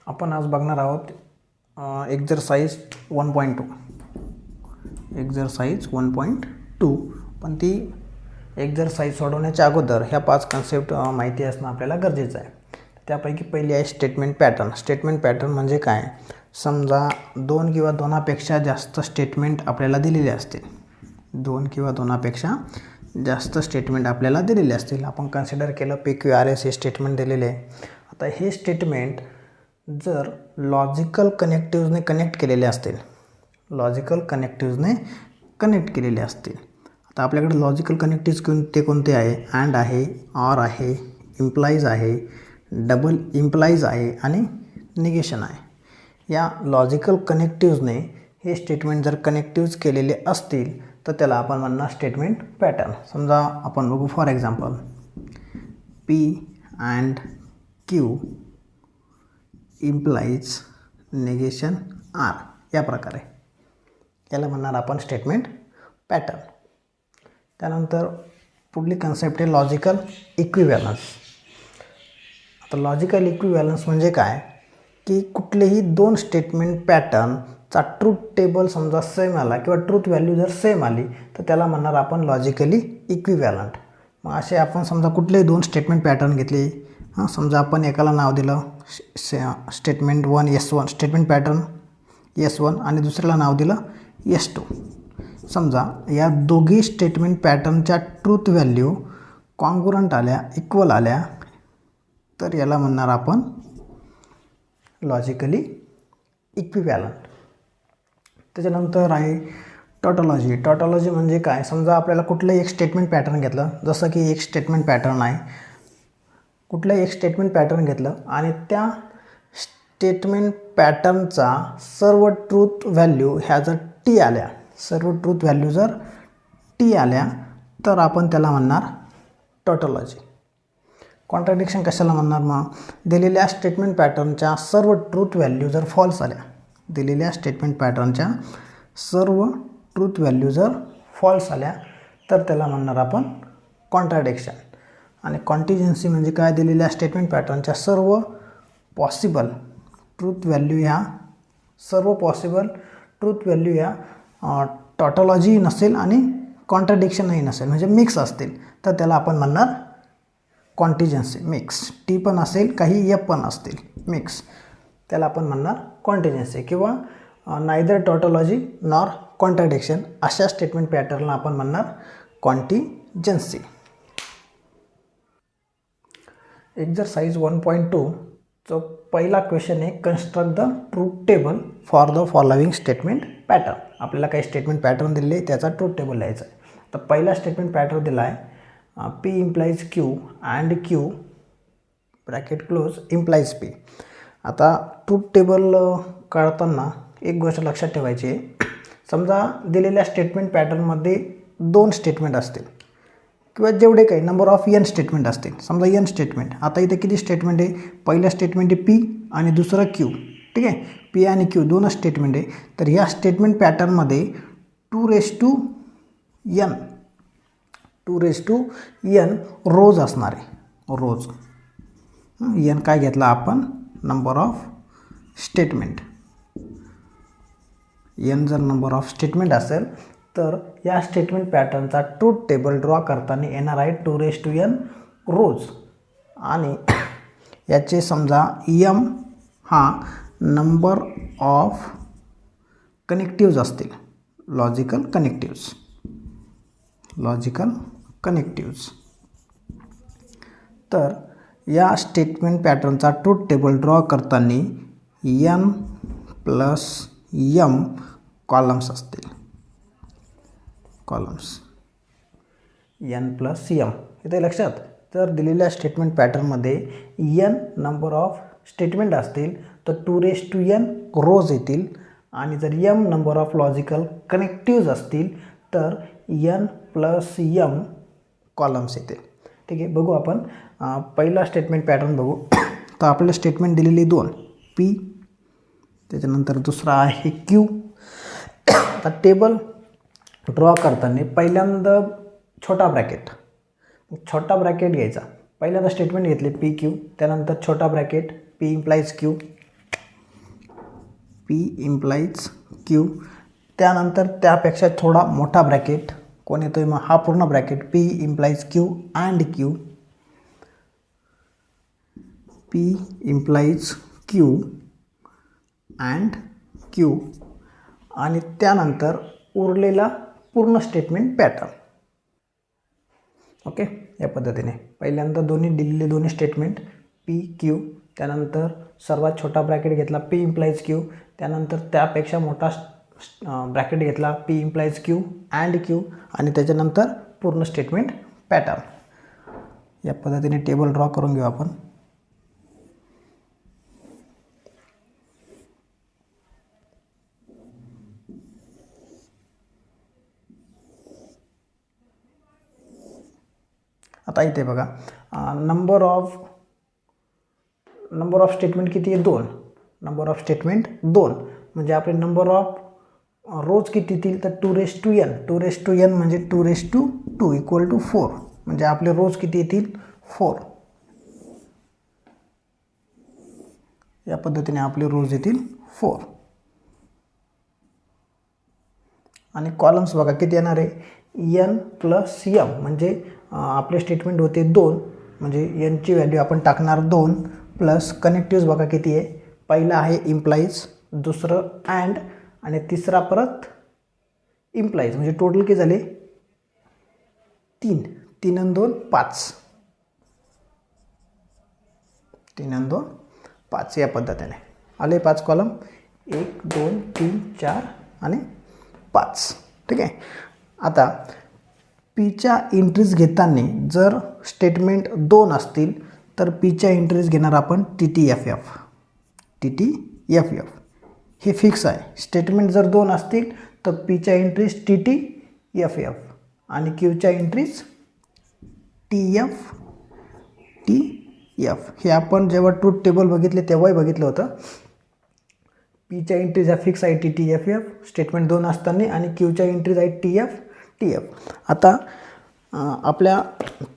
आपण आज बघणार आहोत एक्झरसाइज 1.2 एक्झरसाइज 1.2 पण ती एक्झरसाइज सोडवण्याच्या अगोदर ह्या 5 कन्सेप्ट माहिती असणं आपल्याला गरजेचं आहे. त्यापैकी पहिली आहे स्टेटमेंट पॅटर्न. स्टेटमेंट पॅटर्न म्हणजे काय? समजा 2 किंवा 2पेक्षा जास्त स्टेटमेंट आपल्याला दिलेले असतील. 2 किंवा 2पेक्षा जास्त स्टेटमेंट आपल्याला दिलेले असतील. आपण कन्सिडर केलं PQRS हे स्टेटमेंट दिलेले आहे. आता हे स्टेटमेंट जर लॉजिकल कनेक्टिव्हजने कनेक्ट केलेले असतील, आता आपल्याकडे लॉजिकल कनेक्टिव्ह कोणते आहे? अँड आहे, ऑर आहे, इम्प्लाइज आहे, डबल इम्प्लाइज आहे आणि निगेशन आहे. या लॉजिकल कनेक्टिव्हजने हे स्टेटमेंट जर कनेक्टिव्ज केलेले असतील तर त्याला आपण म्हणणार स्टेटमेंट पॅटर्न. समजा आपण बघू for example P and Q implies negation R या प्रकारे याला म्हणणार आपण स्टेटमेंट पॅटर्न. त्यानंतर पुढली कन्सेप्ट आहे लॉजिकल इक्विव्हॅलन्स. आता लॉजिकल इक्विव्हॅलन्स म्हणजे काय की कुठलेही 2 स्टेटमेंट पॅटर्नचा ट्रूथ टेबल समजा सेम आला किंवा ट्रूथ व्हॅल्यू जर सेम आली तर त्याला म्हणणार आपण लॉजिकली इक्विव्हॅलंट. मग असे आपण समजा कुठलेही 2 स्टेटमेंट पॅटर्न घेतले. समजा आपण एकाला नाव दिलं statement 1 S1 statement pattern S1 आणि दुसऱ्याला नाव दिलं S2. समजा या दोघी स्टेटमेंट पॅटर्नच्या ट्रूथ व्हॅल्यू कॉन्ग्रुअंट आल्या, इक्वल आल्या तर याला म्हणणार आपण लॉजिकली इक्विव्हॅलंट. त्याच्यानंतर आहे टॉटॉलॉजी. टॉटॉलॉजी म्हणजे काय? समजा आपल्याला कुठलंही एक स्टेटमेंट पॅटर्न घेतलं, जसं की एक स्टेटमेंट पॅटर्न आहे, कुठलंही एक स्टेटमेंट पॅटर्न घेतलं आणि त्या स्टेटमेंट पॅटर्नचा सर्व ट्रूथ व्हॅल्यू ह्या जर T आल्या, सर्व ट्रूथ व्हॅल्यू जर T आल्या तर आपण त्याला म्हणणार टॉटॉलॉजी. कॉन्ट्राडिक्शन कशाला म्हणणार? मग दिलेल्या स्टेटमेंट पॅटर्नच्या सर्व ट्रूथ व्हॅल्यू जर फॉल्स आल्या, दिलेल्या स्टेटमेंट पॅटर्नच्या सर्व ट्रूथ व्हॅल्यू जर फॉल्स आल्या तर त्याला म्हणणार आपण कॉन्ट्राडिक्शन. आणि कॉन्टिजेन्सी म्हणजे काय? दिलेल्या स्टेटमेंट पॅटर्नच्या सर्व पॉसिबल ट्रूथ व्हॅल्यू ह्या टॉटॉलॉजी नसेल आणि कॉन्ट्राडिक्शनही नसेल, म्हणजे मिक्स असतील तर त्याला आपण म्हणणार कॉन्टिजेन्सी. मिक्स T पण असेल, काही F पण असतील, मिक्स, त्याला आपण म्हणणार कॉन्टिजेन्सी. किंवा नायदर टॉटॉलॉजी नॉर कॉन्ट्राडिक्शन अशा स्टेटमेंट पॅटर्नला आपण म्हणणार कॉन्टिजेन्सी. एक्झरसाइज 1.2 जो पहिला क्वेश्चन आहे construct the truth table for the following statement pattern. आपल्याला काही स्टेटमेंट पॅटर्न दिले, त्याचा ट्रूथ टेबल लिहायचा आहे. तर पहिला स्टेटमेंट पॅटर्न दिला आहे P implies Q and Q bracket close implies P. आता ट्रूथ टेबल काढताना एक गोष्ट लक्षात ठेवायची आहे. समजा दिलेल्या स्टेटमेंट पॅटर्नमध्ये 2 स्टेटमेंट असतील किंवा जेवढे काही नंबर ऑफ n स्टेटमेंट असतील, समजा n स्टेटमेंट. आता इथे किती स्टेटमेंट आहे? पहिलं स्टेटमेंट आहे P आणि दुसरं Q. ठीक आहे, P आणि Q 2 स्टेटमेंट आहे. तर या स्टेटमेंट पॅटर्नमध्ये 2n रोज असणार आहे. रोज n काय घेतला आपण? Number of statement. n जर नंबर ऑफ स्टेटमेंट असेल तर या स्टेटमेंट पॅटर्नचा ट्रूथ टेबल ड्रॉ करताना येणार आहे 2n रोज. आणि याचे समजा m हा नंबर ऑफ कनेक्टिव्ज असतील, लॉजिकल कनेक्टिव्ज. तर या स्टेटमेंट पॅटर्नचा ट्रूथ टेबल ड्रॉ करताना n प्लस m कॉलम्स असतील. n प्लस m इथे लक्षात. तर दिलेल्या स्टेटमेंट पॅटर्नमध्ये n नंबर ऑफ स्टेटमेंट असतील तर 2n रोज येतील. आणि जर m नंबर ऑफ लॉजिकल कनेक्टिव्ज असतील तर n प्लस m कॉलम्स येतील. ठीक आहे, बघू आपण पहिला स्टेटमेंट पॅटर्न बघू. तर आपल्याला स्टेटमेंट दिलेली 2 P, त्याच्यानंतर दुसरा आहे Q. आता टेबल ड्रॉ करताना पहिल्यांदा छोटा ब्रॅकेट घ्यायचा. पहिल्यांदा स्टेटमेंट घेतले PQ, त्यानंतर छोटा bracket P implies Q, P implies Q, त्यानंतर त्यापेक्षा थोडा मोठा ब्रॅकेट कोण येतोय मग हा पूर्ण bracket P implies Q and Q, P implies Q and Q, आणि त्यानंतर उरलेला पूर्ण स्टेटमेंट पॅटर्न. ओके, या पद्धतीने पहिल्यांदा दिलेले दोन्ही स्टेटमेंट P Q, त्यानंतर सर्वात छोटा ब्रॅकेट घेतला P इम्प्लाइज Q, त्यानंतर त्यापेक्षा मोठा ब्रॅकेट घेतला P implies Q and Q, आणि त्याच्यानंतर पूर्ण स्टेटमेंट पॅटर्न. या पद्धतीने टेबल ड्रॉ करून घेऊ आपण. आता इथे बघा नंबर ऑफ स्टेटमेंट किती आहे 2. नंबर ऑफ स्टेटमेंट 2 म्हणजे आपले नंबर ऑफ रोज किती येतील तर 2n. 2n म्हणजे 2 इक्वल टू 4 म्हणजे आपले रोज किती येतील 4. या पद्धतीने आपले रोज येतील 4. आणि कॉलम्स बघा किती येणार आहे n प्लस m, म्हणजे आपले स्टेटमेंट होते 2 म्हणजे n ची व्हॅल्यू आपण टाकणार 2 प्लस कनेक्टिव्स बघा किती आहे. पहिला आहे इम्प्लाइज, दुसरं अँड, आणि तिसरा परत इम्प्लाइज, म्हणजे टोटल किती झाले 3. 3 आणि 2 5. 3 आणि 2 5. या पद्धतीने आले 5 कॉलम 1 2 3 4 आणि 5. ठीक आहे. आता Pच्या एंट्रीज घेताना जर स्टेटमेंट 2 असतील तर Pच्या एंट्रीज घेणार आपण TTFF. हे फिक्स आहे. स्टेटमेंट जर 2 असतील तर Pच्या एंट्रीज TTFF आणि Qच्या एंट्रीज TF. हे आपण जेव्हा ट्रूथ टेबल बघितले तेव्हाही बघितलं होतं. Pच्या एंट्रीज ह्या फिक्स आहे TTFF स्टेटमेंट 2 असताना, आणि Qच्या एंट्रीज आहे TF. आता आपल्या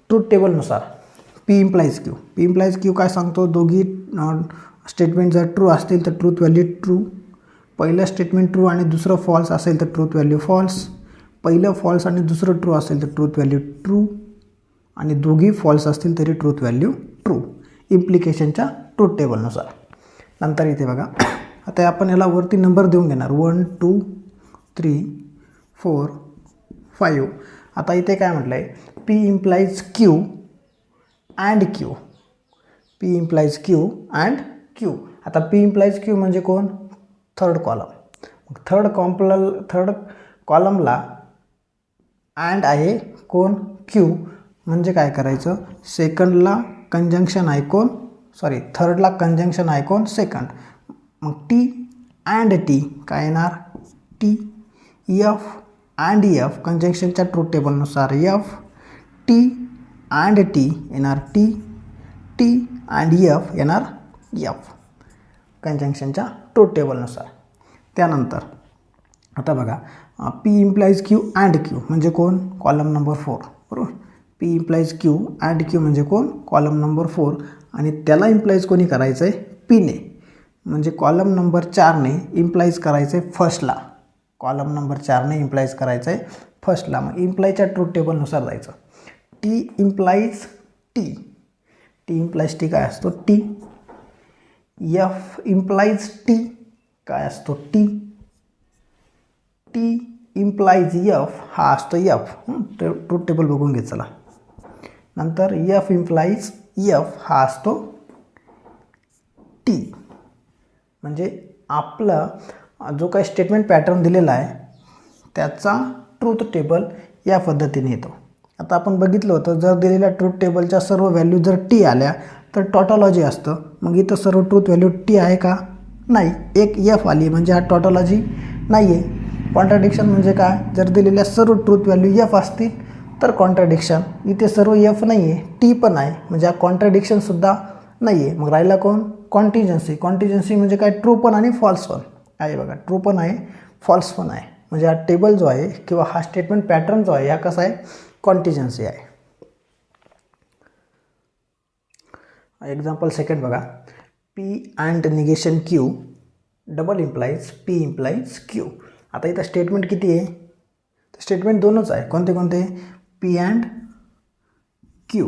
ट्रूथ टेबलनुसार P इम्प्लाइज Q काय सांगतो, दोघी स्टेटमेंट जर ट्रू असतील तर ट्रूथ व्हॅल्यू ट्रू, पहिलं स्टेटमेंट ट्रू आणि दुसरं फॉल्स असेल तर ट्रूथ व्हॅल्यू फॉल्स, पहिलं फॉल्स आणि दुसरं ट्रू असेल तर ट्रूथ व्हॅल्यू ट्रू, आणि दोघी फॉल्स असतील तरी ट्रूथ व्हॅल्यू ट्रू, इम्प्लिकेशनच्या ट्रूथ टेबलनुसार. नंतर इथे बघा आता आपण याला वरती नंबर देऊन घेणार 1 2 3 4 5. आता इथे काय म्हटलं आहे P implies Q and Q. P implies Q and Q. आता P इम्प्लाइज Q म्हणजे कोण, थर्ड कॉलम. थर्ड कॉलमला अँड आहे कोण Q, म्हणजे काय करायचं सेकंडला कंजंक्शन आहे कोण, थर्डला कंजंक्शन आहे कोण सेकंड. मग T अँड T काय येणार T. F अँड F कंजंक्शनच्या ट्रूथ टेबलनुसार F. T अँड T येणार T. T अँड F येणार F कंजंक्शनच्या ट्रूथ टेबलनुसार. त्यानंतर आता बघा P implies Q and Q म्हणजे कोण, कॉलम नंबर 4. बरोबर. P implies Q and Q म्हणजे कोण, कॉलम नंबर 4, आणि त्याला इम्प्लाइज कोणी करायचं आहे Pने, म्हणजे कॉलम नंबर 4ने इम्प्लाइज करायचं आहे फर्स्टला. कॉलम नंबर 4ने इम्प्लाइज करायचं आहे फर्स्टला. मग इम्प्लाइजच्या ट्रूथ टेबलनुसार जायचं. T इम्प्लाइज T काय असतो T. F इम्प्लाइज T काय असतो T. T इम्प्लाइज F हा असतो F. ट्रूथ टेबल बघून घे चला. नंतर F इम्प्लाइज F हा असतो T. म्हणजे आपला जो काही स्टेटमेंट पॅटर्न दिलेला आहे त्याचा ट्रूथ टेबल या पद्धतीने येतो. आता आपण बघितलं होतं जर दिलेल्या ट्रूथ टेबलच्या सर्व व्हॅल्यू जर T आल्या तर टॉटॉलॉजी असतं. मग इथं सर्व ट्रूथ व्हॅल्यू T आहे का, नाही. एक F आली म्हणजे हा टॉटॉलॉजी नाही आहे. कॉन्ट्राडिक्शन म्हणजे काय, जर दिलेल्या सर्व ट्रूथ व्हॅल्यू F असतील तर कॉन्ट्राडिक्शन. इथे सर्व F नाही आहे T पण आहे म्हणजे हा कॉन्ट्राडिक्शनसुद्धा नाही आहे. मग राहिला कोण, कॉन्टिजन्सी म्हणजे काय ट्रू पण आणि फॉल्स पण आहे. बघा ट्रू पण आहे फॉल्स पण आहे, म्हणजे हा टेबल जो आहे किंवा हा स्टेटमेंट पॅटर्न जो आहे हा कसा आहे कॉन्टिजन्सी आहे. एक्झाम्पल सेकंड बघा P and negation Q double implies P implies Q. आता इथं स्टेटमेंट किती आहे? स्टेटमेंट दोनच आहे. कोणते कोणते? P and Q.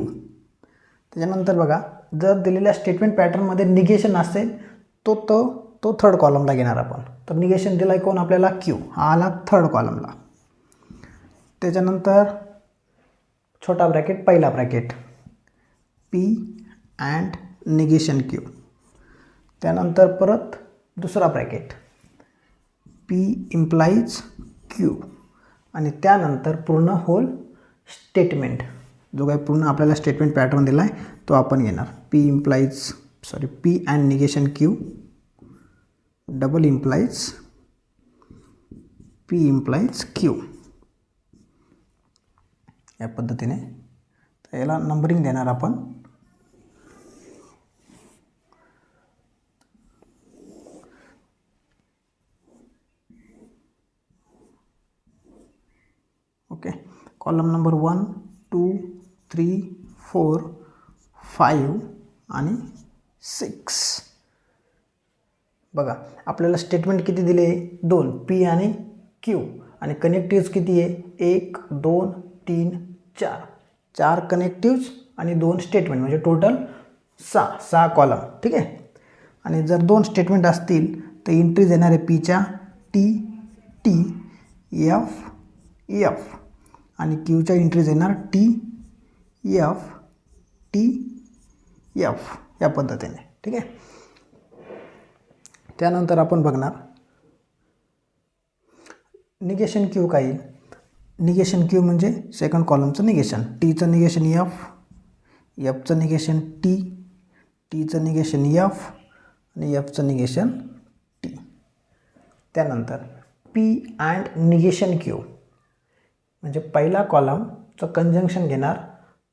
त्याच्यानंतर बघा, जर दिलेल्या स्टेटमेंट पॅटर्नमध्ये निगेशन असेल तो थर्ड कॉलमला घेणार आपण. तर निगेशन दिला आहे कोण आपल्याला? क्यू. हा आला थर्ड कॉलमला. त्याच्यानंतर छोटा ब्रॅकेट पहिला bracket P and negation Q. त्यानंतर परत दुसरा ब्रॅकेट पी इम्प्लाइज क्यू. आणि त्यानंतर पूर्ण होल स्टेटमेंट, जो काही पूर्ण आपल्याला स्टेटमेंट पॅटर्न दिला आहे तो आपण घेणार. P and negation Q double implies P implies Q. या पद्धतीने. तर याला नंबरिंग देणार आपण. ओके, कॉलम नंबर 1 2 3 4 5 आणि 6. बघा, आपल्याला स्टेटमेंट किती दिले? 2, पी आणि क्यू. आणि कनेक्टिव्ज किती आहे? 1 2 3 4. 4 कनेक्टिव्ज आणि 2 स्टेटमेंट, म्हणजे टोटल 6 कॉलम. ठीक आहे. आणि जर 2 स्टेटमेंट असतील तर एंट्रीज येणार आहे पीच्या टी एफ आणि क्यूच्या एंट्रीज येणार टी एफ या पद्धतीने. ठीक आहे. त्यानंतर आपण बघणार निगेशन क्यू काय येईल? निगेशन क्यू म्हणजे सेकंड कॉलमचं निगेशन. टीचं निगेशन एफचं निगेशन टीचं निगेशन एफ आणि एफचं निगेशन टी. त्यानंतर पी अँड निगेशन क्यू म्हणजे पहिला कॉलमचं कंजंक्शन घेणार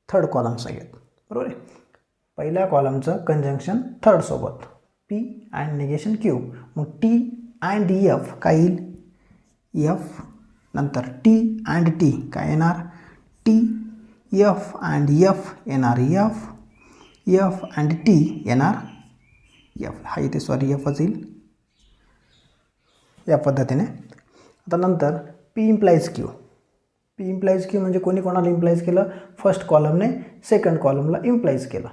थर्ड कॉलमसोबत. बरोबर आहे. पहिल्या कॉलमचं कंजंक्शन थर्ड सोबत पी अँड निगेशन क्यू. मग टी अँड एफ काय येईल? एफ. नंतर टी अँड टी काय येणार? टी. एफ अँड एफ येणार एफ अँड टी येणार एफ. हा इथे एफच येईल या पद्धतीने. आता नंतर पी इम्प्लाइज क्यू म्हणजे कोणी कोणाला इम्प्लाइज केलं? फर्स्ट कॉलमने सेकंड कॉलमला इम्प्लाइज केलं.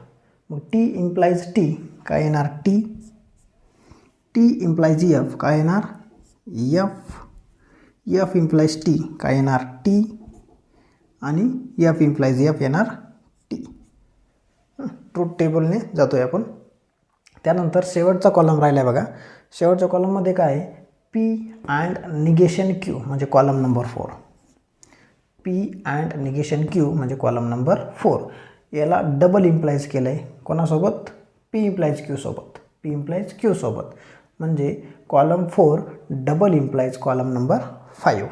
मग टी इम्प्लाइज टी काय येणार? टी इम्प्लाइज एफ काय येणार? एफ इम्प्लाइज टी काय येणार? टी. आणि एफ इम्प्लाइज एफ येणार टी. ट्रूथ टेबलने जातोय आपण. त्यानंतर शेवटचा कॉलम राहिला आहे बघा. शेवटच्या कॉलममध्ये काय आहे? पी अँड निगेशन क्यू म्हणजे column number 4. P and negation Q म्हणजे कॉलम नंबर 4. याला डबल इम्प्लाइज केलं आहे कोणासोबत? पी इम्प्लाइज क्यू सोबत. म्हणजे column 4 double implies column number 5.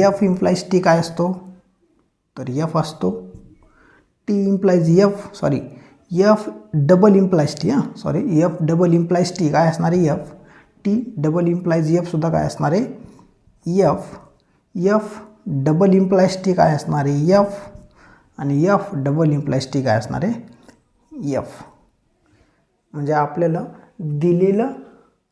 F implies T काय असतो? तर एफ असतो. T implies F double implies T F double implies T काय असणार आहे? F. T double implies F सुद्धा काय असणार आहे? एफ डबल इम्प्लाइज टी काय असणार आहे? एफ. आणि एफ डबल इम्प्लाइज टी काय असणार आहे? एफ. म्हणजे आपल्याला दिलेलं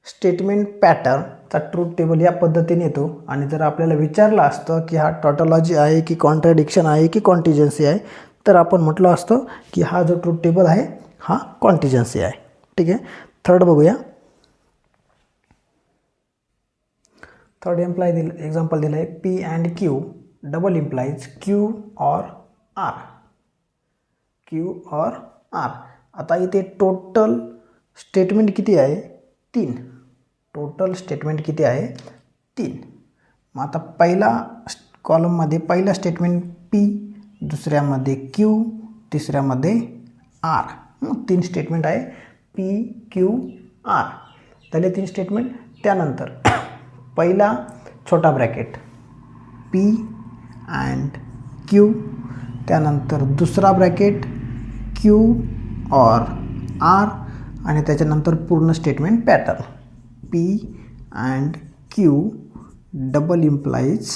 स्टेटमेंट पॅटर्नचा ट्रूथ टेबल या पद्धतीने येतो. आणि जर आपल्याला विचारलं असतं की हा टॉटॉलॉजी आहे की कॉन्ट्रडिक्शन आहे की कॉन्टिजन्सी आहे, तर आपण म्हटलं असतं की हा जो ट्रूथ टेबल आहे हा कॉन्टिजन्सी आहे. ठीक आहे. थर्ड बघूया. थर्ड एक्झाम्पल दिलं आहे P and Q double implies Q or R. आता इथे टोटल स्टेटमेंट किती आहे? 3. टोटल स्टेटमेंट किती आहे? 3. मग आता पहिला कॉलममध्ये पहिला स्टेटमेंट पी, दुसऱ्यामध्ये क्यू, तिसऱ्यामध्ये आर. 3 स्टेटमेंट आहे पी क्यू आर. झाले 3 स्टेटमेंट. त्यानंतर पहिला छोटा ब्रॅकेट पी अँड क्यू. त्यानंतर दुसरा ब्रॅकेट क्यू ऑर आर. आणि त्याच्यानंतर पूर्ण statement pattern P and Q double implies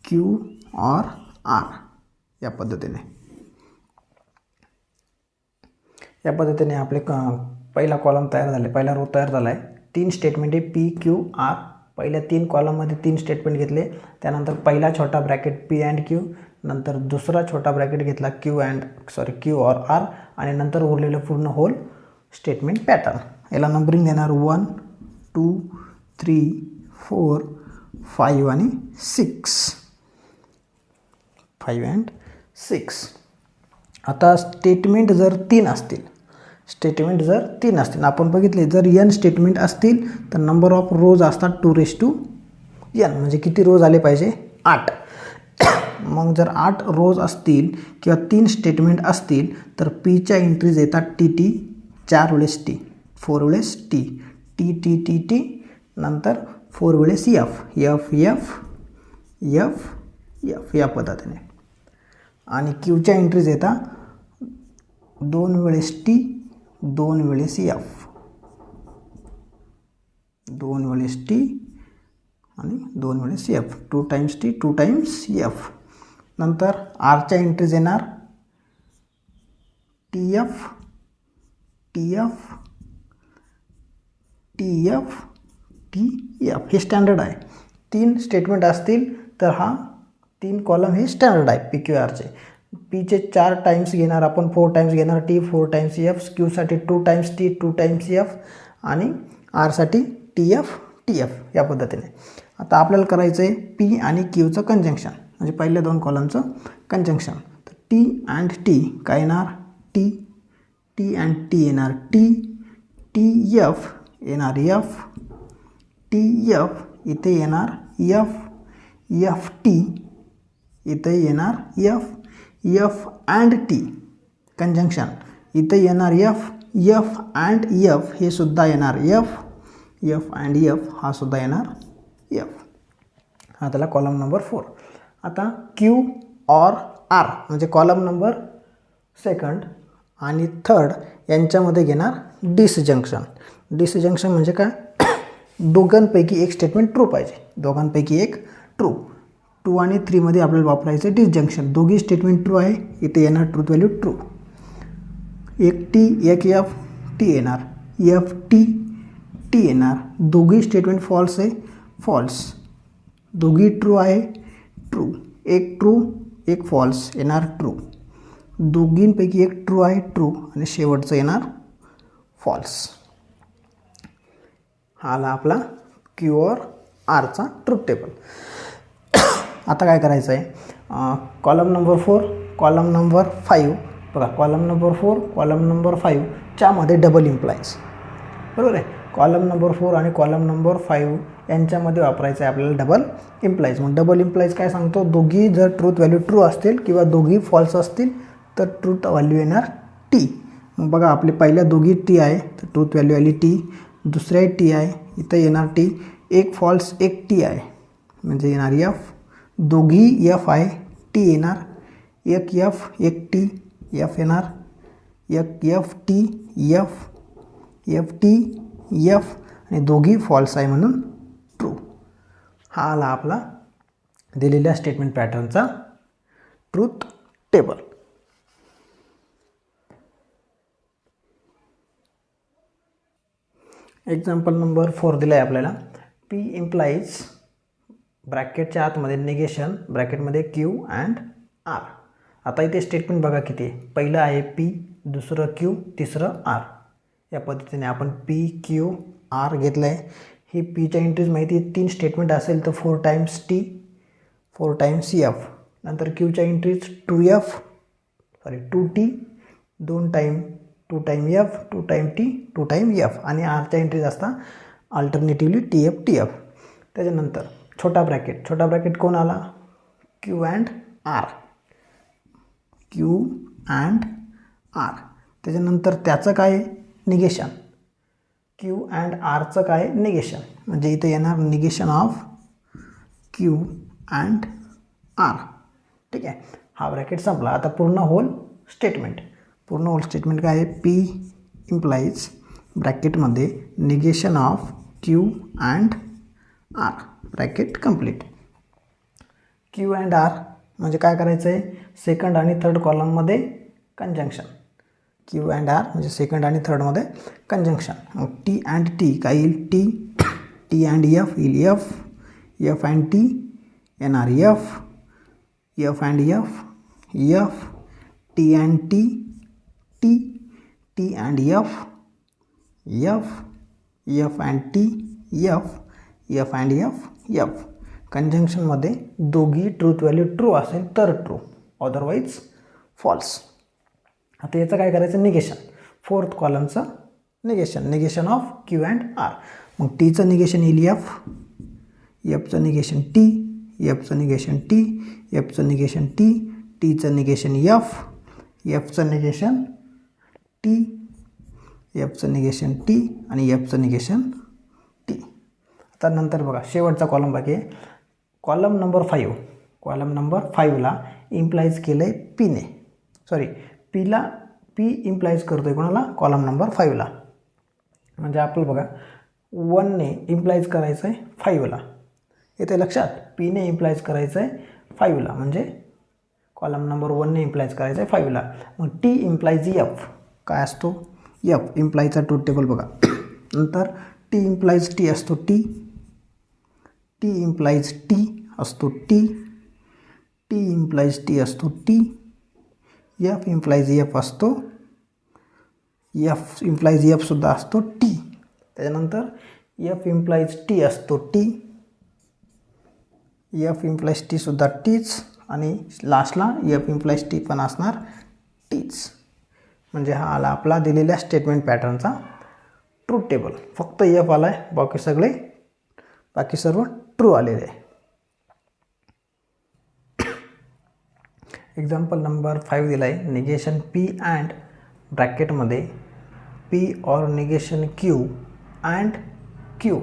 Q or R. या पद्धतीने आपले पहिला कॉलम तयार झाले, पहिला रो तयार झाला आहे. 3 स्टेटमेंट आहे पी क्यू आर. पहिल्या 3 कॉलममध्ये 3 स्टेटमेंट घेतले. त्यानंतर पहिला छोटा ब्रॅकेट पी अँड क्यू, नंतर दुसरा छोटा ब्रॅकेट घेतला क्यू ऑर आर, आणि नंतर उरलेलं पूर्ण होल स्टेटमेंट पॅटर्न. याला नंबरिंग देणार 1 2 3 4 5 आणि 6. 5 and 6. आता स्टेटमेंट जर 3 असतील, आपण बघितले जर n स्टेटमेंट असतील तर नंबर ऑफ रोज असतात 2n, म्हणजे किती रोज आले पाहिजे 8. मग जर 8 रोज असतील किंवा 3 स्टेटमेंट असतील तर पीच्या एंट्रीज येतात टी 4 वेळेस टी, 4 वेळेस T, T T T T, नंतर 4 वेळेस F F F F F या पद्धतीने. आणि क्यूच्या एंट्रीज येतात 2 वेळेस टी, 2 वेळेस एफ, 2 वेळेस टी आणि 2 वेळेस F, 2 times T 2 times F. नंतर आरच्या एंट्रीज येणार T F T F T F T F. हे स्टँडर्ड आहे. 3 स्टेटमेंट असतील तर हा 3 कॉलम हे स्टँडर्ड आहे पी क्यू आरचे. पीचे 4 टाइम्स घेणार आपण, 4 टाइम्स घेणार टी, 4 टाइम्स एफ, क्यूसाठी 2 टाइम्स टी 2 टाइम्स एफ, आणि आरसाठी टी एफ या पद्धतीने. आता आपल्याला करायचं आहे पी आणि क्यूचं कंजंक्शन, म्हणजे पहिल्या 2 कॉलमचं कंजंक्शन. तर टी अँड टी काय येणार टी, टी अँड टी येणार टी, टी एफ येणार एफ, टी एफ इथे येणार एफ, एफ टी इथे येणार F, F and T conjunction इथे येणार एफ, एफ अँड एफ हे सुद्धा येणार एफ, एफ अँड एफ हा सुद्धा येणार एफ. हा त्याला कॉलम नंबर 4. आता क्यू ऑर आर म्हणजे कॉलम नंबर 2 आणि 3 यांच्यामध्ये घेणार डिसजंक्शन. डिसजंक्शन म्हणजे काय, दोघांपैकी एक स्टेटमेंट ट्रू पाहिजे, दोघांपैकी एक ट्रू. 2 आणि 3 मध्ये आपल्याला वापरायचं डिसजंक्शन. दोघी स्टेटमेंट ट्रू आहे, इथे येणार ट्रूथ व्हॅल्यू ट्रू. एक टी एक एफ टी येणार, एफ टी टी येणार. दोघी स्टेटमेंट फॉल्स आहे, फॉल्स. दोघी ट्रू आहे, ट्रू. एक ट्रू एक फॉल्स येणार ट्रू. दोघींपैकी एक ट्रू आहे, ट्रू, आणि शेवटचं येणार फॉल्स. हा आला आपला क्यू ऑर आरचा ट्रूथ टेबल. आता काय करायचं आहे, कॉलम नंबर 4 कॉलम नंबर 5 बघा, कॉलम नंबर 4 कॉलम नंबर 5 च्यामध्ये डबल इम्प्लाइज, बरोबर आहे. कॉलम नंबर 4 आणि कॉलम नंबर 5 यांच्यामध्ये वापरायचं आहे आपल्याला डबल इम्प्लाइज. मग डबल इम्प्लाइज काय सांगतो, दोघी जर ट्रूथ व्हॅल्यू ट्रू असतील किंवा दोघी फॉल्स असतील तर ट्रूथ व्हॅल्यू येणार टी. मग बघा आपले पहिल्या दोघी टी आहे तर ट्रूथ व्हॅल्यू आली टी, दुसऱ्या टी आहे इथं येणार टी, एक फॉल्स एक टी आहे म्हणजे येणार एफ, दोघी एफ आहे टी येणार, एक एफ एक टी एफ येणार, एक F T F, F T F, आणि दोघी फॉल्स आहे म्हणून ट्रू. हा आला आपला दिलेल्या स्टेटमेंट पॅटर्नचा ट्रूथ टेबल. एक्झाम्पल नंबर 4 दिला आहे आपल्याला. पी इम्प्लाइज ब्रॅकेटच्या आतमध्ये निगेशन ब्रॅकेटमध्ये क्यू अँड आर. आता इथे स्टेटमेंट बघा किती आहे, पहिलं आहे पी, दुसरं क्यू, तिसरं आर. या पद्धतीने आपण पी क्यू आर घेतलं आहे. ही पीच्या एंट्रीज माहिती आहे, 3 स्टेटमेंट असेल तर 4 टाइम्स टी 4 टाइम्स एफ. नंतर क्यूच्या entries 2 T 2 time F, 2 time T 2 time F, आणि आरच्या एंट्रीज असतात अल्टरनेटिव्हली टी एफ. त्याच्यानंतर छोटा ब्रॅकेट कोण आला, Q and R, Q and R. त्याच्यानंतर त्याचं काय निगेशन, क्यू अँड आरचं काय निगेशन, म्हणजे इथे येणार negation of Q and R. ठीक आहे, हा ब्रॅकेट संपला. आता पूर्ण होल स्टेटमेंट काय आहे, पी इम्प्लाइज ब्रॅकेटमध्ये negation of Q and R, bracket complete. Q and R म्हणजे काय करायचं आहे, सेकंड आणि थर्ड कॉलममध्ये कंजंक्शन. क्यू अँड आर म्हणजे सेकंड आणि थर्डमध्ये कंजंक्शन. मग टी अँड टी काय येईल? टी, टी अँड एफ येईल एफ, एफ अँड टी येणार F, F and F F, T and T T, T and F F, F and T F, F and F F. कंजंक्शनमध्ये दोघी truth value true असेल तर true, otherwise false. आता याचं काय करायचं? Negation. Fourth कॉलमचं negation, negation of Q and R. मग टीचं निगेशन येईल एफ, एफचं निगेशन टी, एफचं निगेशन टी, एफचं निगेशन टी, टीचं निगेशन एफ, एफचं निगेशन टी, एफचं निगेशन टी आणि एफचं निगेशन टी. आता नंतर बघा शेवटचा कॉलम बाकी आहे. कॉलम नंबर 5, कॉलम नंबर 5ला इम्प्लाइज केलं आहे पीने, सॉरी पीला, पी इम्प्लाइज करतो आहे कोणाला? कॉलम नंबर 5ला. म्हणजे आपलं बघा 1ने इम्प्लाइज करायचं आहे 5ला. येते लक्षात? पीने इम्प्लाइज करायचं आहे 5ला, म्हणजे कॉलम नंबर 1ने इम्प्लाइज करायचं आहे 5ला. मग टी इम्प्लाइज एफ काय असतो? एफ इम्प्लाइजचा ट्रूथ टेबल बघा. नंतर टी इम्प्लाइज टी असतो टी, टी इम्प्लाइज टी असतो टी, टी इम्प्लाइज टी असतो टी, एफ इम्प्लाइज एफ असतो, एफ इम्प्लाइज एफसुद्धा असतो टी. त्याच्यानंतर एफ इम्प्लाइज टी असतो टी, एफ इम्प्लाइज टीसुद्धा टीच आणि लास्टला एफ इम्प्लाइज टी पण असणार टीच. म्हणजे हा आला आपला दिलेल्या स्टेटमेंट पॅटर्नचा ट्रूथ टेबल. फक्त एफ आला आहे, बाकी सर्व ट्रू आलेले आहे. एक्झाम्पल नंबर 5 दिला आहे. निगेशन पी अँड ब्रॅकेटमध्ये P or negation Q and Q.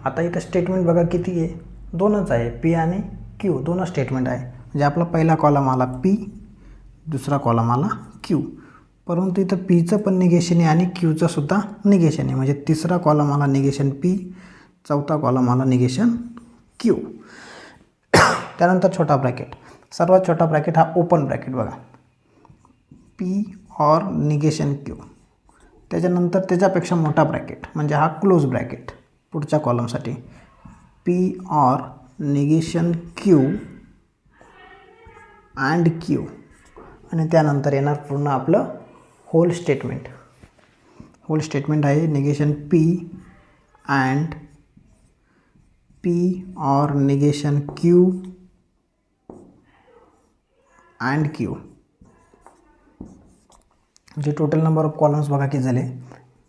आता इथं स्टेटमेंट बघा किती आहे? दोनच आहे, पी आणि क्यू दोनच स्टेटमेंट आहे. म्हणजे आपला पहिला कॉलम आला पी, दुसरा कॉलम आला क्यू. परंतु इथं पीचं पण निगेशन आहे आणि क्यूचं सुद्धा निगेशन आहे. म्हणजे तिसरा कॉलम आला निगेशन पी, चौथा कॉलम आला निगेशन क्यू. त्यानंतर छोटा ब्रॅकेट, सर्वात छोटा ब्रॅकेट हा ओपन ब्रॅकेट बघा, पी ऑर निगेशन क्यू. त्याच्यानंतर त्याच्यापेक्षा मोठा ब्रॅकेट म्हणजे हा क्लोज ब्रॅकेट पुढच्या कॉलमसाठी, P or negation Q and Q. आणि त्यानंतर येणार पूर्ण आपलं होल स्टेटमेंट. होल स्टेटमेंट आहे negation P and P or negation Q and Q. म्हणजे टोटल नंबर ऑफ कॉलम्स बघा किती झाले?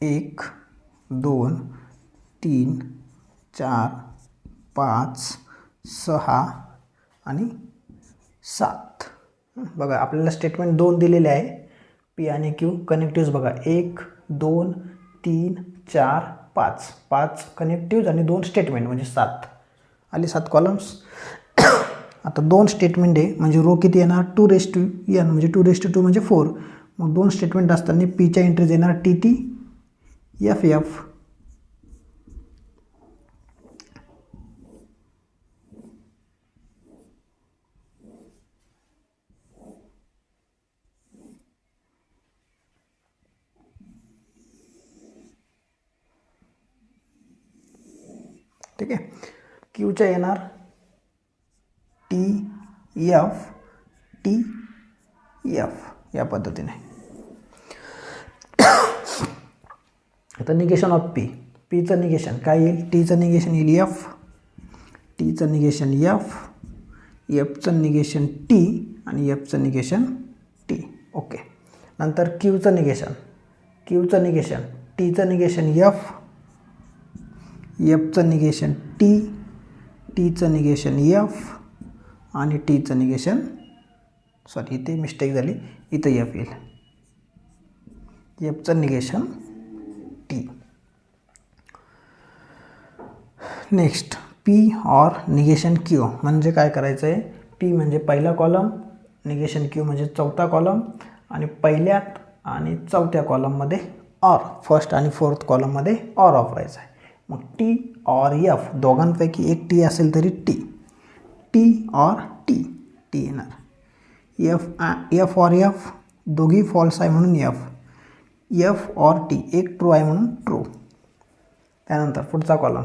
1 2 3 4 5 6 आणि 7. बघा आपल्याला स्टेटमेंट 2 दिलेले आहे, पी आणि क्यू. कनेक्टिव्ज बघा 1 2 3 4 5, 5 कनेक्टिव्ज आणि 2 स्टेटमेंट म्हणजे 7 आले, 7 कॉलम्स. आता 2 स्टेटमेंट आहे म्हणजे रो किती येणार? 2n म्हणजे 2 म्हणजे 4. मग 2 स्टेटमेंट असताना पीच्या एंट्रीज येणार टी टी एफ एफ. ठीक आहे. क्यूच्या येणार टी एफ टी एफ या पद्धतीने. आता निगेशन ऑफ पी, पीचं निगेशन काय येईल? टीचं निगेशन येईल एफ, टीचं निगेशन एफ, एफचं निगेशन टी आणि एफचं निगेशन टी. ओके. नंतर क्यूचं निगेशन, क्यूचं निगेशन टीचं निगेशन एफ, एफचं निगेशन टी, टीचं निगेशन एफ आणि टीचं निगेशन, सॉरी इथे मिस्टेक झाली, इथं एफ येईल, एफचं negation T. Next P or negation Q म्हणजे काय करायचं आहे? पी म्हणजे पहिला कॉलम, निगेशन क्यू म्हणजे चौथा कॉलम आणि पहिल्यात आणि चौथ्या कॉलममध्ये ऑर, फर्स्ट आणि फोर्थ कॉलममध्ये ऑर वापरायचं आहे. मग टी ऑर एफ दोघांपैकी एक टी असेल तरी T, T or T, T येणार. एफ ऑर एफ दोघी फॉल्स आहे म्हणून एफ, एफ ऑर टी, एक ट्रू आहे म्हणून ट्रू. त्यानंतर पुढचा column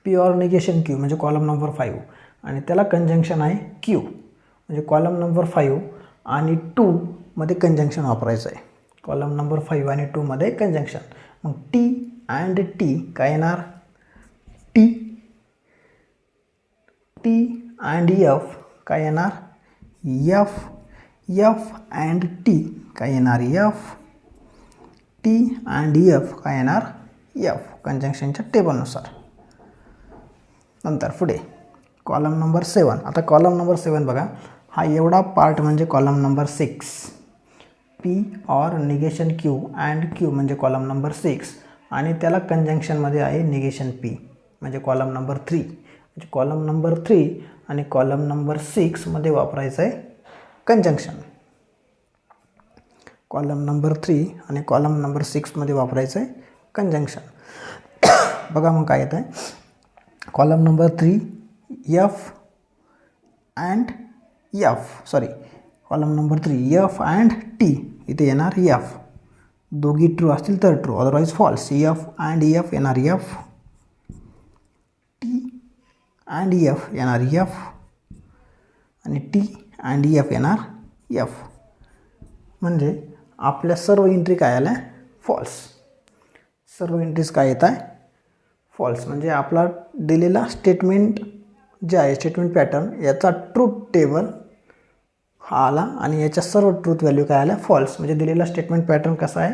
P or negation Q म्हणजे कॉलम नंबर 5 आणि त्याला कंजंक्शन आहे क्यू म्हणजे कॉलम नंबर 5 आणि 2 मध्ये कंजंक्शन वापरायचं आहे. कॉलम नंबर 5 आणि 2 मध्ये कंजंक्शन. मग टी अँड टी काय येणार? टी अँड एफ काय येणार? एफ अँड टी काय येणार? एफ. टी अँड एफ काय येणार? एफ. कंजंक्शनच्या टेबलनुसार. नंतर पुढे कॉलम नंबर 7. आता कॉलम नंबर 7 बघा, हा एवढा पार्ट म्हणजे column number 6. P or negation Q and Q म्हणजे कॉलम नंबर 6 आणि त्याला कंजंक्शनमध्ये आहे निगेशन पी म्हणजे कॉलम नंबर 3. म्हणजे कॉलम नंबर 3 आणि कॉलम नंबर 6 मध्ये वापरायचं आहे कंजंक्शन. कॉलम नंबर 3 आणि कॉलम नंबर 6 मध्ये वापरायचं आहे कंजंक्शन. बघा मग काय येतं आहे. Column number 3 F and F column number 3 F and T इथे येणार एफ. दोघी ट्रू असतील तर true, otherwise false. F and F येणार एफ. टी अँड एफ येणार एफ आणि टी अँड एफ येणार एफ. म्हणजे आपल्या सर्व एंट्री काय आल्या? फॉल्स. सर्व एंट्रीज काय येत आहे? फॉल्स. म्हणजे आपला दिलेला स्टेटमेंट जे आहे स्टेटमेंट पॅटर्न याचा ट्रूथ टेबल हा आला आणि याच्या सर्व ट्रूथ व्हॅल्यू काय आल्या? फॉल्स. म्हणजे दिलेला स्टेटमेंट पॅटर्न कसा आहे?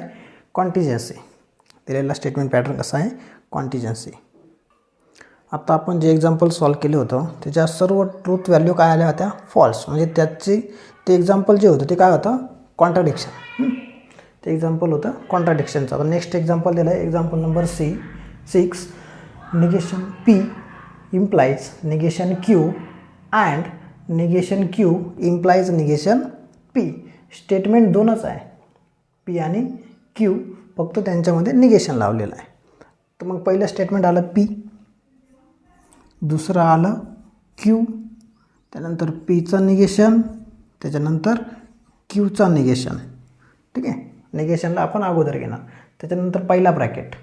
कॉन्टिजन्सी. दिलेला स्टेटमेंट पॅटर्न कसा आहे? कॉन्टिजन्सी. आता आपण जे एक्झाम्पल सॉल्व केलं होतं त्याच्या सर्व ट्रूथ व्हॅल्यू काय आल्या होत्या? फॉल्स. म्हणजे ते एक्झाम्पल जे होतं ते काय होतं? कॉन्ट्राडिक्शन. ते एक्झाम्पल होतं कॉन्ट्राडिक्शनचं. आता नेक्स्ट एक्झाम्पल दिलं आहे example number 6. Negation P implies negation Q and negation Q implies negation P. Statement दोनच आहे, पी आणि क्यू, फक्त त्यांच्यामध्ये निगेशन लावलेलं आहे. तर मग पहिलं स्टेटमेंट आलं पी, दुसरं आलं क्यू, त्यानंतर पीचं निगेशन, त्याच्यानंतर क्यूचा निगेशन. ठीक आहे, निगेशनला आपण अगोदर घेणार. त्याच्यानंतर पहिला ब्रॅकेट,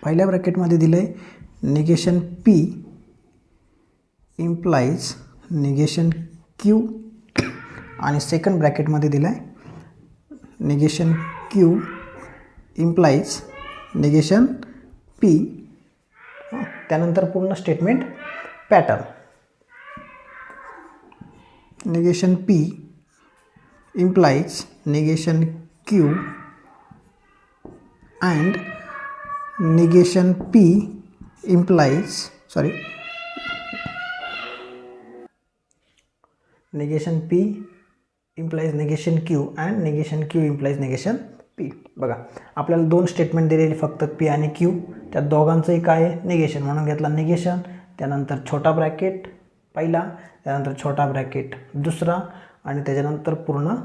पहिल्या ब्रॅकेटमध्ये दिलं आहे negation P implies negation Q आणि सेकंड ब्रॅकेटमध्ये दिलं आहे negation Q implies negation P. त्यानंतर पूर्ण statement pattern. Negation P implies negation Q and negation P implies negation P implies negation Q and negation Q implies negation P. बघा आपल्याला दोन statement दिलेली फक्त पी आणि क्यू, त्या दोघांचंही काय आहे? निगेशन. म्हणून घेतला निगेशन, त्यानंतर छोटा ब्रॅकेट पहिला, त्यानंतर छोटा ब्रॅकेट दुसरा आणि त्याच्यानंतर पूर्ण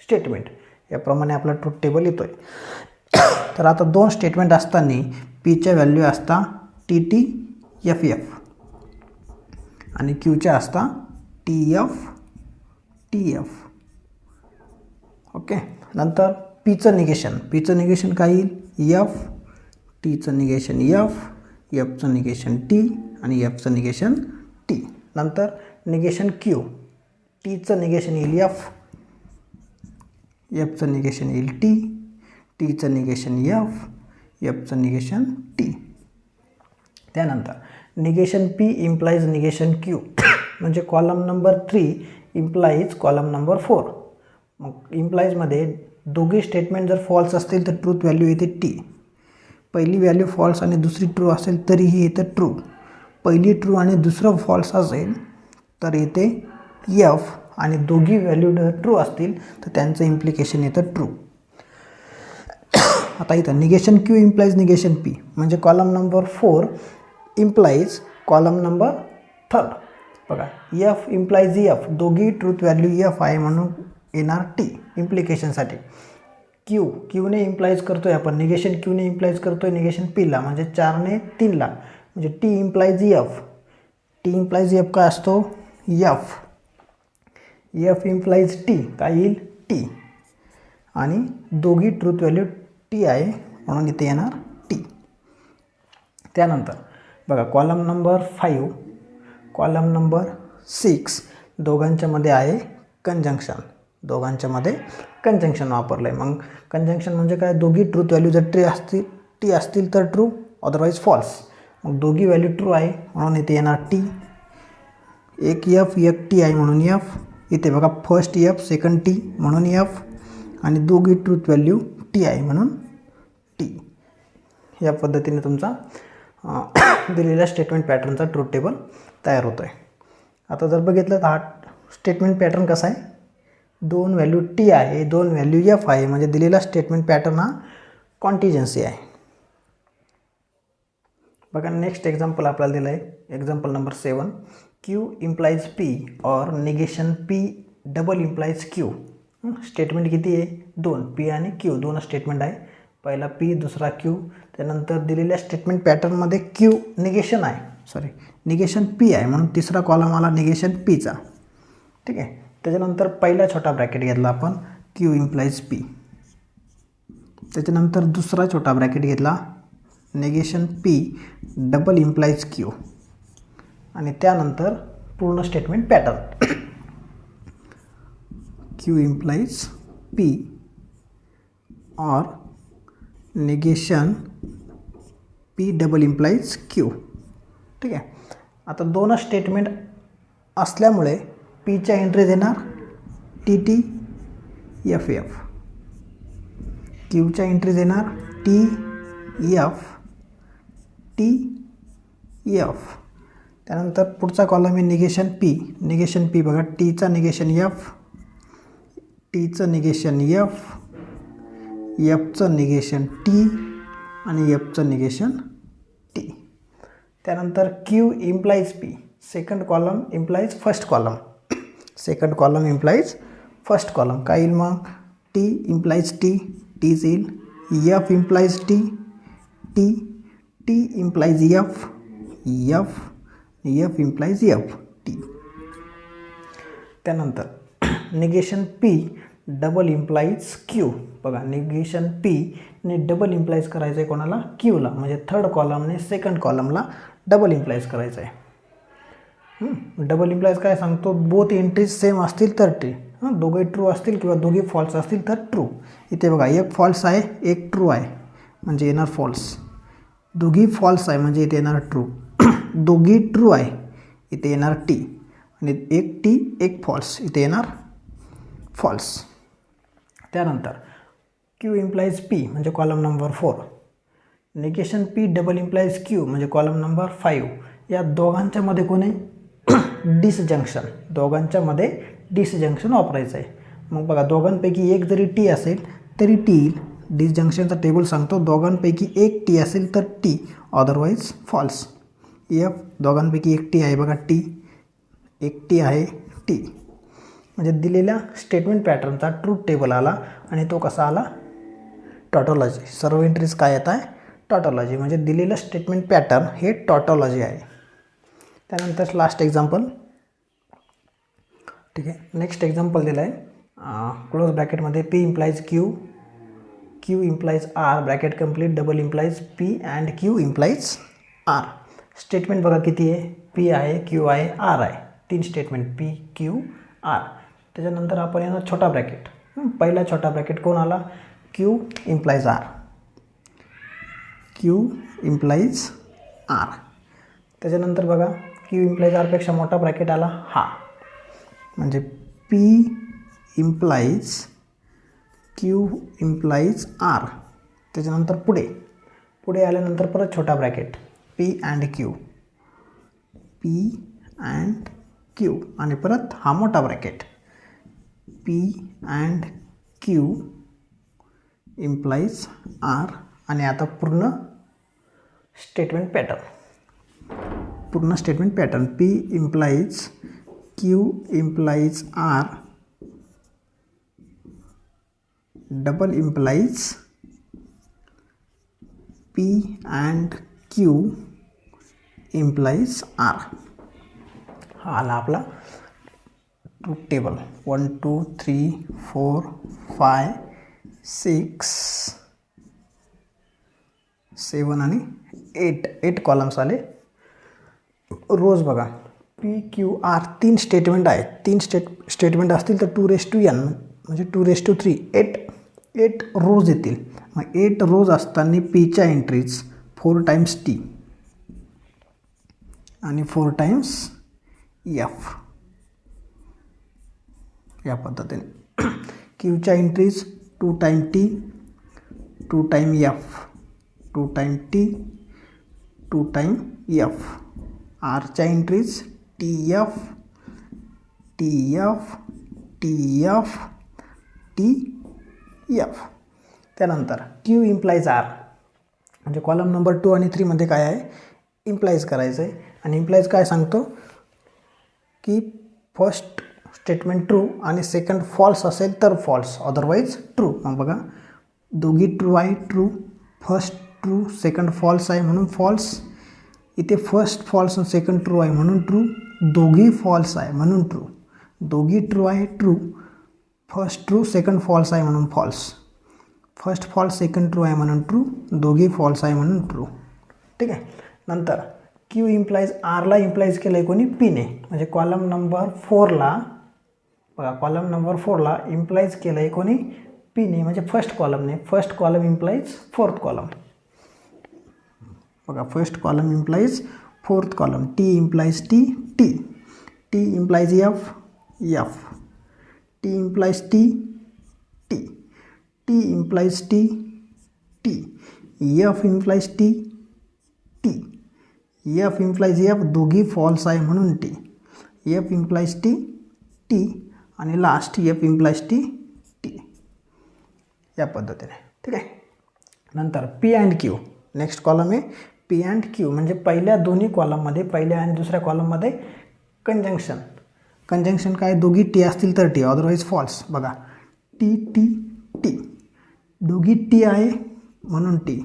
स्टेटमेंट. याप्रमाणे आपला ट्रूथ टेबल येतो आहे. तर आता दोन स्टेटमेंट असताना पीच्या व्हॅल्यू असता टी टी एफ एफ आणि क्यूच्या असता T F T F. Okay. नंतर पीचं निगेशन काय येईल? एफ. टीचं निगेशन एफ, एफचं निगेशन टी आणि एफचं निगेशन टी. नंतर निगेशन क्यू, टीचं निगेशन येईल एफ, एफचं निगेशन येईल टी, टीचं निगेशन एफ, एफचं निगेशन टी. त्यानंतर negation P implies negation Q म्हणजे column number 3 implies column number 4. मग इम्प्लाइजमध्ये दोघे स्टेटमेंट जर फॉल्स असतील तर ट्रूथ व्हॅल्यू येते टी. पहिली व्हॅल्यू फॉल्स आणि दुसरी ट्रू असेल तरीही येतं ट्रू. पहिली ट्रू आणि दुसरं फॉल्स असेल तर येते एफ आणि दोघी व्हॅल्यू ट्रू असतील तर त्यांचं इम्प्लिकेशन येतं ट्रू. आता इथं negation Q implies negation P म्हणजे column number 4 implies column number 3. बघा एफ इम्प्लाइज एफ, दोघी ट्रूथ व्हॅल्यू एफ आहे म्हणून येणार टी इम्प्लिकेशनसाठी. क्यूने इम्प्लाइज करतो आहे आपण, निगेशन क्यूने इम्प्लाइज करतो आहे निगेशन पीला म्हणजे 4ने 3ला म्हणजे T implies F. T implies F काय असतो? एफ. एफ इम्प्लाइज टी काय येईल? टी. आणि दोघी ट्रूथ व्हॅल्यू टी आहे म्हणून इथे येणार टी. त्यानंतर बघा कॉलम नंबर 5, कॉलम नंबर 6 दोघांच्यामध्ये आहे कंजंक्शन. दोघांच्यामध्ये कंजंक्शन वापरलं आहे. मग कंजंक्शन म्हणजे काय, दोघी ट्रूथ व्हॅल्यू जर टी असतील तर ट्रू, अदरवाईज फॉल्स. मग दोघी व्हॅल्यू ट्रू आहे म्हणून इथे येणार टी. एक एफ एक टी आहे म्हणून एफ. इथे बघा फर्स्ट एफ सेकंड टी म्हणून एफ आणि दोघी ट्रूथ व्हॅल्यू टी आहे म्हणून टी. या पद्धतीने तुमचा दिलेल्या स्टेटमेंट पॅटर्नचा ट्रूथ टेबल तयार होतो आहे. आता जर बघितलं तर हा स्टेटमेंट पॅटर्न कसा आहे, 2 व्हॅल्यू टी आहे, 2 व्हॅल्यू एफ आहे, म्हणजे दिलेला स्टेटमेंट पॅटर्न हा कॉन्टिजन्सी आहे. बघा नेक्स्ट एक्झाम्पल आपल्याला दिलं आहे, example number 7. Q implies P or negation P double implies Q. Statement किती आहे, 2. पी आणि क्यू दोन स्टेटमेंट आहे. पहिला पी दुसरा क्यू. त्यानंतर दिलेल्या स्टेटमेंट पॅटर्नमध्ये क्यू निगेशन आहे, निगेशन पी आहे म्हणून तिसरा कॉलम आला निगेशन पीचा. ठीक आहे. त्याच्यानंतर पहिला छोटा ब्रॅकेट घेतला आपण क्यू इम्प्लाइज पी. त्याच्यानंतर दुसरा छोटा ब्रॅकेट घेतला negation P double implies Q आणि त्यानंतर पूर्ण statement pattern Q implies P or negation P double implies Q. ठीक आहे. आता दोन स्टेटमेंट असल्यामुळे पीच्या एंट्रीज येणार टी टी एफ एफ, क्यूच्या एंट्रीज येणार टी एफ टी एफ. त्यानंतर पुढचा कॉलम आहे निगेशन पी बघा टीचा निगेशन एफ, टीचं निगेशन एफ, एफचं निगेशन टी आणि एफचं निगेशन टी. त्यानंतर Q implies P, second column implies first column, second column implies first column. काय येईल मग, टी इम्प्लाइज टी, टीच येईल. F implies T, T, T implies F, F, F implies F, T. त्यानंतर negation P double implies Q. बघा negation P ने double implies करायचं आहे कोणाला, क्यूला, म्हणजे थर्ड कॉलमने सेकंड कॉलमला डबल इम्प्लाइज करायचं आहे. डबल इम्प्लाइज काय सांगतो, बोथ एंट्रीज सेम असतील तर ट्रू, दोघे ट्रू असतील किंवा दोघी फॉल्स असतील तर ट्रू. इथे बघा एक फॉल्स आहे एक ट्रू आहे म्हणजे येणार फॉल्स, दोघी फॉल्स आहे म्हणजे इथे येणार ट्रू, दोघी ट्रू आहे इथे येणार टी आणि एक टी एक फॉल्स इथे येणार फॉल्स. त्यानंतर क्यू इम्प्लाइज पी म्हणजे column number 4, negation P double implies Q म्हणजे कॉलम नंबर 5. या दोघांच्या मध्ये कोणी डिसजंक्शन, दोघांच्यामध्ये डिसजंक्शन वापरायचं आहे. मग बघा दोघांपैकी एक जरी टी असेल तरी टी येईल. डिसजंक्शनचा टेबल सांगतो दोघांपैकी एक टी असेल तर टी, अदरवाईज फॉल्स. एफ दोघांपैकी एक टी आहे बघा टी, एक टी आहे टी. म्हणजे दिलेल्या स्टेटमेंट पॅटर्नचा ट्रूथ टेबल आला आणि तो कसा आला, टॉटॉलॉजी. सर्व एंट्रीज काय येत आहे, टॉटॉलॉजी. म्हणजे दिलेलं स्टेटमेंट पॅटर्न हे टॉटॉलॉजी आहे. त्यानंतर लास्ट एक्झाम्पल. ठीक आहे. नेक्स्ट एक्झाम्पल दिलं आहे क्लोज ब्रॅकेटमध्ये P implies Q, Q implies R, bracket complete, double implies P and Q implies R. Statement बघा किती आहे, पी आहे क्यू आहे आर आहे, 3 स्टेटमेंट पी क्यू आर. त्याच्यानंतर आपण येणार छोटा ब्रॅकेट. पहिला छोटा ब्रॅकेट कोण आला, Q implies R, Q implies R. त्याच्यानंतर बघा क्यू इम्प्लाइज आरपेक्षा मोठा ब्रॅकेट आला हा, म्हणजे P implies Q implies R. त्याच्यानंतर पुढे आल्यानंतर परत छोटा bracket P and Q, P and Q आणि परत हा मोठा bracket P and Q implies R. आणि आता पूर्ण statement pattern P implies Q implies R double implies P and Q implies R. हा आला आपला ट्रूथ टेबल. 1 2 3 4 5 6 7 आणि 8 कॉलम्स आले. रोज बघा PQR 3 स्टेटमेंट आहेत. 3 स्टेटमेंट असतील तर 2n म्हणजे 2/3 8 रोज येतील. मग 8 रोज असताना Pच्या एंट्रीज 4 टाइम्स T आणि 4 टाइम्स F या पद्धतीने. Qच्या entries 2 time T 2 time F 2 time T 2 time F. Rच्या entries TF TF TF TF. त्यानंतर Q इम्प्लाइज R म्हणजे कॉलम नंबर 2 आणि 3 मध्ये काय आहे इम्प्लाइज करायचं आहे. आणि इम्प्लाइज काय सांगतो की फर्स्ट स्टेटमेंट ट्रू आणि सेकंड फॉल्स असेल तर फॉल्स, अदरवाईज ट्रू. मग बघा दोघी ट्रू आहे, true. First true second false आहे म्हणून फॉल्स. इथे फर्स्ट फॉल्स आणि सेकंड ट्रू आहे म्हणून ट्रू. दोघी फॉल्स आहे म्हणून ट्रू. दोघी ट्रू आहे true. First true second false आहे म्हणून false. First false second true आहे म्हणून ट्रू. दोघी फॉल्स आहे म्हणून ट्रू. ठीक आहे. नंतर Q इम्प्लाइज Rला इम्प्लाइज केलं आहे कोणी Pने. म्हणजे कॉलम नंबर 4ला बघा कॉलम नंबर 4ला इम्प्लाइज केलं आहे कोणी Pने म्हणजे फर्स्ट कॉलमने. First column implies fourth column. बघा first column implies fourth column. T implies T T. T implies F F. T implies T T. T implies T T. F implies T T. F implies F दोघी false आहे म्हणून T. F implies T T आणि last F implies T T या पद्धतीने. ठीक आहे. नंतर P and Q next column आहे. P अँड Q म्हणजे पहिल्या दोन्ही कॉलममध्ये पहिल्या आणि दुसऱ्या कॉलममध्ये कंजंक्शन. कंजंक्शन काय दोघी T असतील तर T, अदरवाईज फॉल्स. बघा T T T. दोघी T आहे म्हणून T.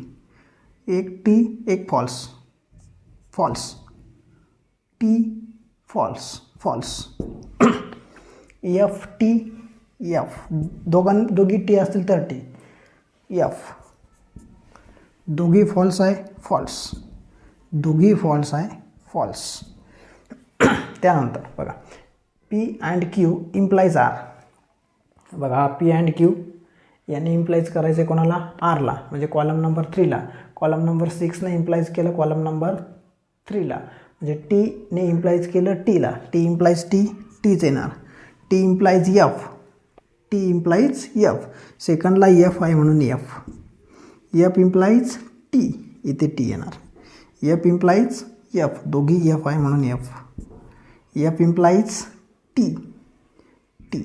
एक T एक false false. T false false. F T F दोघी T असतील तर T F. दोघी फॉल्स आहे फॉल्स. दोघी फॉल्स आहे फॉल्स. त्यानंतर बघा P and Q implies R. बघा P अँड Q यांनी इम्प्लाइज करायचं आहे कोणाला Rला म्हणजे कॉलम नंबर 3ला. कॉलम नंबर 6ने इम्प्लाइज केलं कॉलम नंबर 3ला. म्हणजे Tने इम्प्लाइज केलं Tला. T इम्प्लाइज T Tच येणार. T implies F T implies F. सेकंडला F आहे म्हणून F. F इम्प्लाइज T इथे T येणार. F इम्प्लाइज F दोघी F आहे म्हणून F. F implies T T.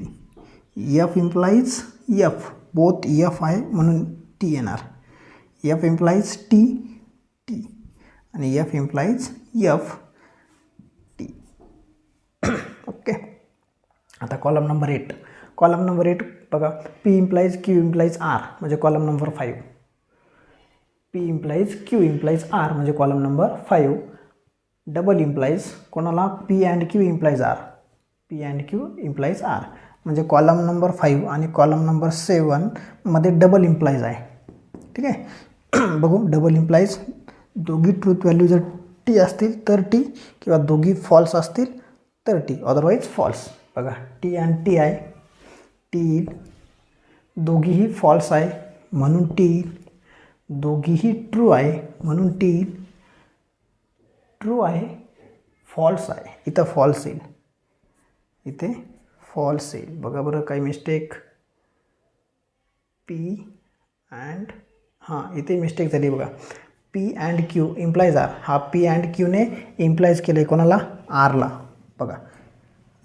F implies F both F आहे म्हणून T येणार. F इम्प्लाइज T T आणि F implies F T. Okay. आता कॉलम नंबर 8. कॉलम नंबर 8 बघा P implies Q implies R म्हणजे column number 5. P implies Q implies R म्हणजे column number 5. Double implies कोणाला P and Q implies R. P and Q implies R म्हणजे column number 5 आणि column number 7 मध्ये double implies आहे. ठीक आहे. बघू डबल इम्प्लाइज दोघी ट्रूथ व्हॅल्यू जर T असतील तर T किंवा दोघी फॉल्स असतील तर T, अदरवाईज फॉल्स. बघा T अँड T आहे T. दोघीही फॉल्स आहे म्हणून T. दोघीही ट्रू आहे म्हणून T. ट्रू आहे फॉल्स आहे इथं फॉल्स येईल. इथे फॉल्स येईल. बघा बरं काही मिस्टेक. P अँड इथे मिस्टेक झाली बघा. P and Q implies R. हा P अँड Qने इम्प्लाइज केलं आहे कोणाला Rला. बघा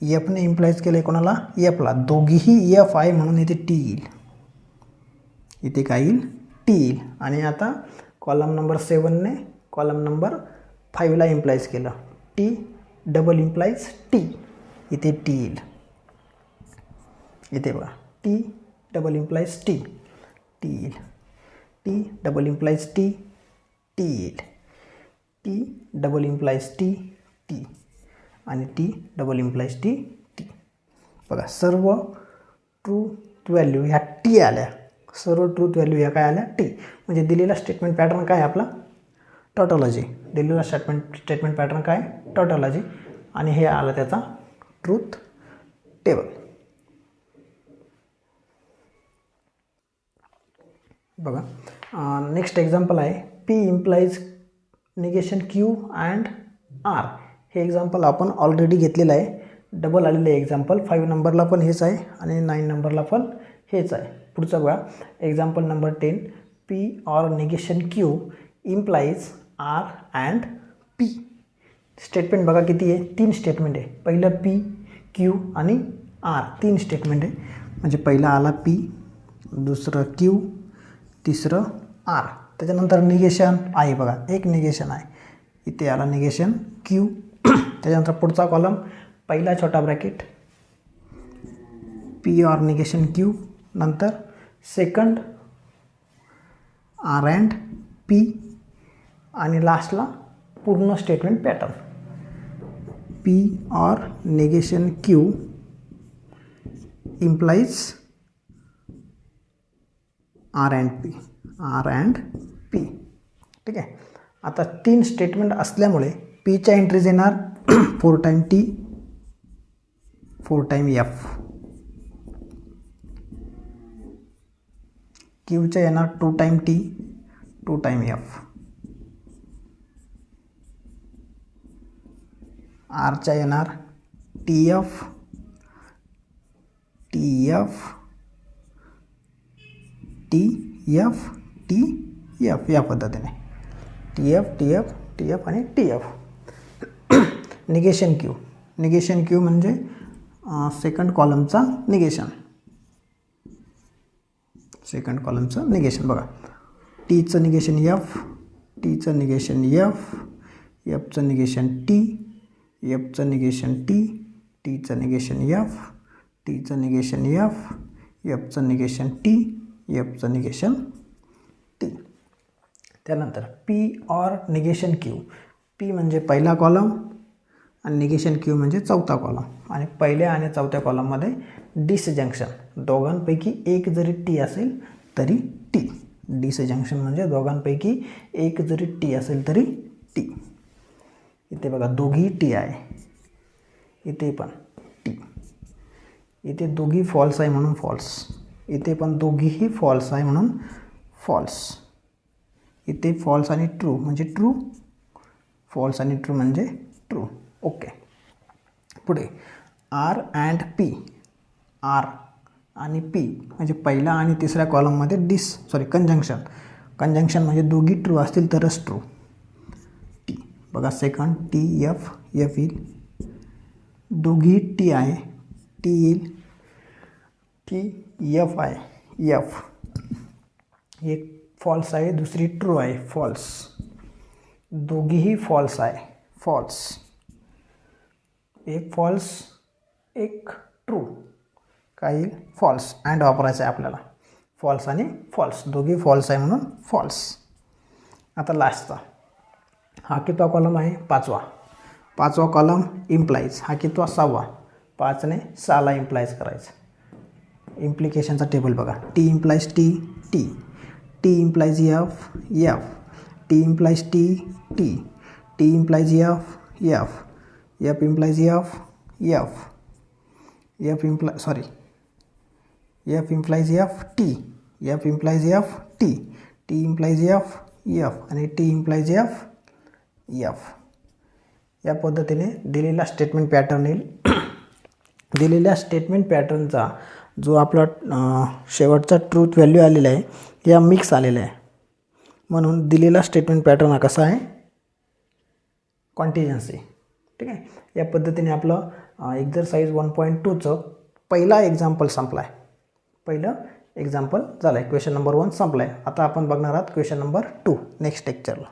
Fने इम्प्लाइज केलं आहे कोणाला Fला. दोघीही F आहे म्हणून इथे T येईल. इथे काय येईल T येईल. आणि आता कॉलम नंबर 7ने कॉलम नंबर 5ला इम्प्लाइज केलं T. डबल इम्प्लाइज T इथे T येईल. इथे बघा T double implies T T येईल. T double implies T T येईल. T double implies T T आणि T डबल इम्प्लाइज T बघा सर्व ट्रू व्हॅल्यू ह्या T आल्या. सर्व ट्रूथ व्हॅल्यू या काय आल्या टी. म्हणजे दिलेला स्टेटमेंट पॅटर्न काय आपला टॉटॉलॉजी. दिलेला स्टेटमेंट पॅटर्न काय टॉटॉलॉजी आणि हे आलं त्याचा ट्रूथ टेबल. बघा नेक्स्ट एक्झाम्पल आहे P implies negation Q and R. हे एक्झाम्पल आपण ऑलरेडी घेतलेलं आहे, डबल आलेलं आहे एक्झाम्पल. 5 नंबरला पण हेच आहे आणि 9 नंबरला पण हेच आहे. पुढचं बघा example number 10 P or negation Q implies R and P. Statement बघा किती आहे 3 स्टेटमेंट आहे. पहिलं पी क्यू आणि आर 3 स्टेटमेंट आहे. म्हणजे पहिला आला पी, दुसरं क्यू, तिसरं आर. त्याच्यानंतर निगेशन आहे बघा, एक निगेशन आहे इथे आला निगेशन क्यू. त्याच्यानंतर पुढचा कॉलम पहिला छोटा bracket P or negation Q, नंतर सेकंड आर अँड पी आणि लास्टला पूर्ण statement pattern P or negation Q implies R and P. ठीक आहे. आता 3 स्टेटमेंट असल्यामुळे पीच्या एंट्रीज येणार 4 टाइम टी 4 टाइम एफ, क्यूच्या येणार 2 टाइम टी 2 टाइम एफ, आरच्या येणार T F T F T F T F या पद्धतीने टी एफ आणि टी एफ. निगेशन क्यू म्हणजे सेकंड कॉलमचा निगेशन. बघा टीचं निगेशन एफ, टीचं निगेशन एफ, एफचं निगेशन टी, एफचं निगेशन टी, टीचं निगेशन एफ, टीचं निगेशन एफ, एफचं निगेशन टी, एफचं निगेशन टी. त्यानंतर P or negation Q. P म्हणजे पहिला कॉलम आणि निगेशन क्यू म्हणजे चौथा कॉलम. आणि पहिल्या आणि चौथ्या कॉलममध्ये डिसजंक्शन, दोघांपैकी एक जरी टी असेल तरी टी. डिसजंक्शन म्हणजे दोघांपैकी एक जरी टी असेल तरी टी. इथे बघा दोघी टी आहे, इथे पण टी. इथे दोघी फॉल्स आहे म्हणून फॉल्स, इथे पण दोघीही फॉल्स आहे म्हणून फॉल्स. इथे फॉल्स आणि ट्रू म्हणजे ट्रू, फॉल्स आणि ट्रू म्हणजे ट्रू. ओके. पुढे आर अँड पी. आर आणि पी म्हणजे पहिला आणि तिसऱ्या कॉलममध्ये कंजंक्शन म्हणजे दोघी ट्रू असतील तरच ट्रू. टी बघा सेकंड टी एफ येईल, दोघी टी आहे टी येईल, टी एफ आहे एफ, एक फॉल्स आहे दुसरी ट्रू आहे फॉल्स, दोघीही फॉल्स आहे फॉल्स, एक फॉल्स एक ट्रू काय येईल फॉल्स. अँड वापरायचं आहे आपल्याला, फॉल्स आणि फॉल्स दोघी फॉल्स आहे म्हणून फॉल्स. आता लास्टचा हा कितवा कॉलम आहे पाचवा कॉलम इम्प्लाइज. हा कितवा 6वा, 5ने 6ला इम्प्लाइज करायचं. इम्प्लिकेशनचा टेबल बघा T implies T T, T implies F F, T implies T T, T implies F F, F implies F F, F implies F T, F implies F T, T implies F F आणि T implies F F. या पद्धतीने दिलेला statement pattern येईल. दिलेल्या statement पॅटर्नचा जो आपला शेवटचा truth value आलेला आहे या मिक्स आलेला आहे. म्हणून दिलेला स्टेटमेंट पॅटर्न हा कसा आहे कॉन्टिजन्सी. ठीक आहे. या पद्धतीने आपलं एक्झरसाइज 1.2चं पहिला एक्झाम्पल संपला आहे. पहिलं एक्झाम्पल झालं आहे. क्वेश्चन नंबर 1 संपला आहे. आता आपण बघणार आहात क्वेश्चन नंबर 2 नेक्स्ट लेक्चरला.